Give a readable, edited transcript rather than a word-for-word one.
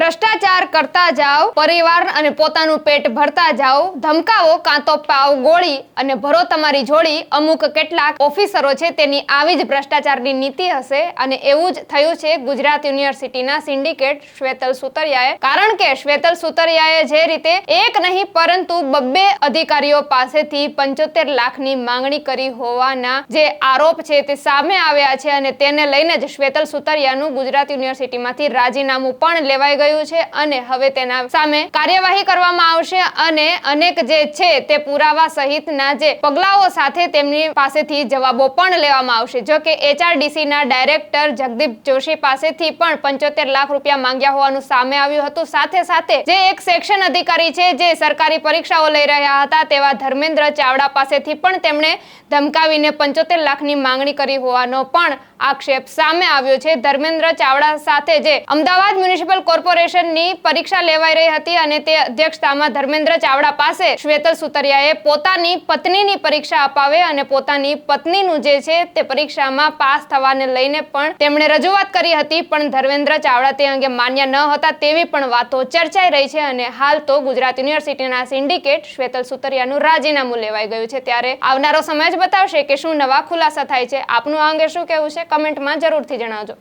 ભ્રષ્ટાચાર કરતા જાઓ, પરિવાર અને પોતાનું પેટ ભરતા જાઓ, ધમકાવો કાં તો પાવ ગોળી અને ભરો તમારી જોડી. અમુક કેટલાક ઓફિસરો છે તેની આવી જ ભ્રષ્ટાચારની નીતિ હશે અને એવું જ થયું છે ગુજરાત યુનિવર્સિટીના સિન્ડિકેટ શ્વેતલ સુતરિયાએ. કારણ કે શ્વેતલ સુતરિયાએ જે રીતે એક નહીં પરંતુ 2 અધિકારીઓ પાસેથી 75 લાખની માંગણી કરી હોવાના જે આરોપ છે તે સામે આવ્યા છે અને તેને લઈને જ શ્વેતલ સુતરિયાનું ગુજરાત યુનિવર્સિટીમાંથી રાજીનામું પણ લેવાઈ ગયું છે અને હવે તેના સામે કાર્યવાહી કરવામાં આવશે અને અનેક જે છે તે પુરાવા સહિતના જે પગલાઓ સાથે તેમની પાસેથી જવાબો પણ લેવામાં આવશે. જો કે HRDCના ડાયરેક્ટર જગદીપ જોશી પાસેથી પણ 75 લાખ રૂપિયા માંગ્યા હોવાનું સામે આવ્યું હતું. સાથે સાથે જે એક સેક્શન અધિકારી છે જે સરકારી પરીક્ષાઓ લઈ રહ્યા હતા તેવા ધર્મેન્દ્ર ચાવડા પાસેથી પણ તેમણે ધમકાવીને 75 લાખની માંગણી કરી હોવાનો પણ આક્ષેપ સામે આવ્યો છે. ધર્મેન્દ્ર ચાવડા સાથે જે અમદાવાદ મ્યુનિસિપલ કોર્પોરેશનની પરીક્ષા લેવાઈ રહી હતી અને તે અધ્યક્ષતામાં ધર્મેન્દ્ર ચાવડા પાસે શ્વેતલ સુતરિયાએ પોતાની પત્નીની પરીક્ષા અપાવે અને પોતાની પત્નીનું જે છે તે પરીક્ષામાં પાસ થવાને લઈને પણ તેમણે રજૂઆત કરી હતી, પણ ધર્મેન્દ્ર ચાવડા તે અંગે માન્ય ન હતા તેવી પણ વાતો ચર્ચાઈ રહી છે અને હાલ તો ગુજરાત યુનિવર્સિટીના સિન્ડિકેટ શ્વેતલ સુતરિયાનું રાજીનામું લેવાઈ ગયું છે. ત્યારે આવનારો સમય જ બતાવશે કે શું નવા ખુલાસા થાય છે. આપનું આ અંગે શું કહેવું છે કમેન્ટમાં જરૂરથી જણાવજો.